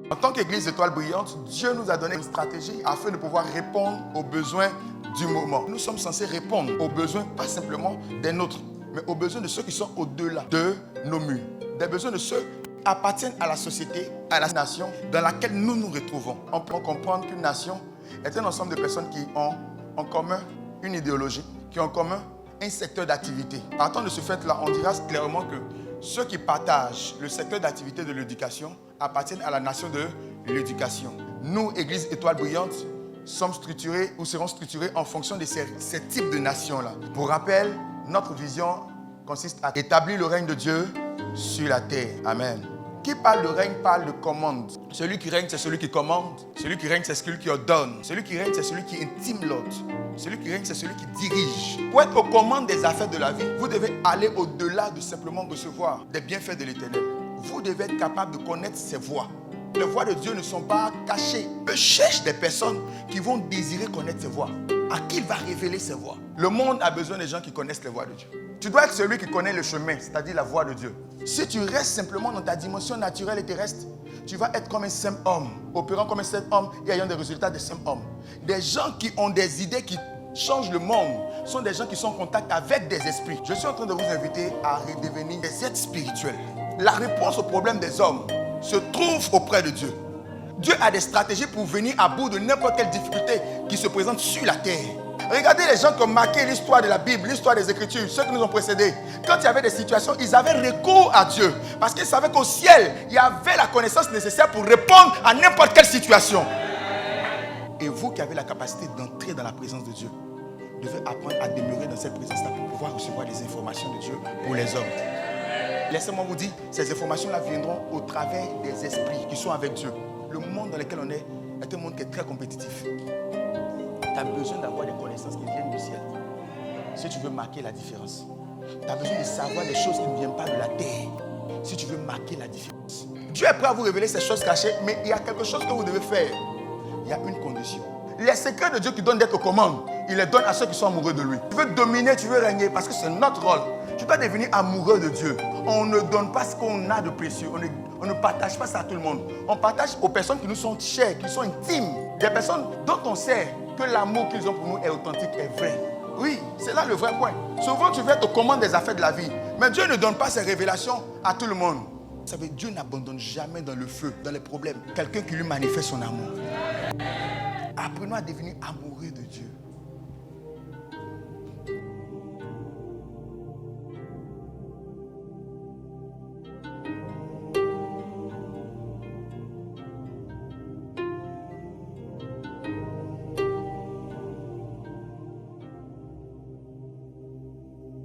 En tant qu'Église étoile brillante, Dieu nous a donné une stratégie afin de pouvoir répondre aux besoins du moment. Nous sommes censés répondre aux besoins, pas simplement des nôtres, mais aux besoins de ceux qui sont au-delà de nos murs. Des besoins de ceux qui appartiennent à la société, à la nation dans laquelle nous nous retrouvons. On peut comprendre qu'une nation est un ensemble de personnes qui ont en commun une idéologie, qui ont en commun un secteur d'activité. Partant de ce fait-là, on dira clairement que ceux qui partagent le secteur d'activité de l'éducation appartiennent à la nation de l'éducation. Nous, Église étoile brillante, sommes structurés ou serons structurés en fonction de ces types de nations-là. Pour rappel, notre vision consiste à établir le règne de Dieu sur la terre. Amen. Qui parle de règne parle de commande. Celui qui règne, c'est celui qui commande. Celui qui règne, c'est celui qui ordonne. Celui qui règne, c'est celui qui intime l'autre. Celui qui règne, c'est celui qui dirige. Pour être aux commandes des affaires de la vie, vous devez aller au-delà de simplement recevoir des bienfaits de l'Éternel. Vous devez être capable de connaître ses voies. Les voies de Dieu ne sont pas cachées. Dieu cherche des personnes qui vont désirer connaître ses voies. À qui il va révéler ses voies. Le monde a besoin des gens qui connaissent les voies de Dieu. Tu dois être celui qui connaît le chemin, c'est-à-dire la voie de Dieu. Si tu restes simplement dans ta dimension naturelle et terrestre, tu vas être comme un simple homme, opérant comme un simple homme et ayant des résultats de simple homme. Des gens qui ont des idées qui changent le monde sont des gens qui sont en contact avec des esprits. Je suis en train de vous inviter à redevenir des êtres spirituels. La réponse au problème des hommes se trouve auprès de Dieu. Dieu a des stratégies pour venir à bout de n'importe quelle difficulté qui se présente sur la terre. Regardez les gens qui ont marqué l'histoire de la Bible, l'histoire des Écritures, ceux qui nous ont précédés. Quand il y avait des situations, ils avaient recours à Dieu. Parce qu'ils savaient qu'au ciel, il y avait la connaissance nécessaire pour répondre à n'importe quelle situation. Et vous qui avez la capacité d'entrer dans la présence de Dieu, devez apprendre à demeurer dans cette présence-là pour pouvoir recevoir des informations de Dieu pour les hommes. Laissez-moi vous dire, ces informations-là viendront au travers des esprits qui sont avec Dieu. Le monde dans lequel on est un monde qui est très compétitif. Tu as besoin d'avoir des connaissances qui viennent du ciel. Si tu veux marquer la différence. Tu as besoin de savoir des choses qui ne viennent pas de la terre. Si tu veux marquer la différence. Dieu est prêt à vous révéler ces choses cachées, mais il y a quelque chose que vous devez faire. Il y a une condition. Les secrets de Dieu qui donnent d'être aux commandes, il les donne à ceux qui sont amoureux de lui. Tu veux dominer, tu veux régner, parce que c'est notre rôle. Tu dois devenir amoureux de Dieu. On ne donne pas ce qu'on a de précieux. On ne partage pas ça à tout le monde. On partage aux personnes qui nous sont chères, qui sont intimes. Des personnes dont on sait que l'amour qu'ils ont pour nous est authentique, est vrai. Oui, c'est là le vrai point. Souvent, tu veux être aux commandes des affaires de la vie. Mais Dieu ne donne pas ses révélations à tout le monde. Vous savez, Dieu n'abandonne jamais dans le feu, dans les problèmes, quelqu'un qui lui manifeste son amour. Apprenons à devenir amoureux de Dieu.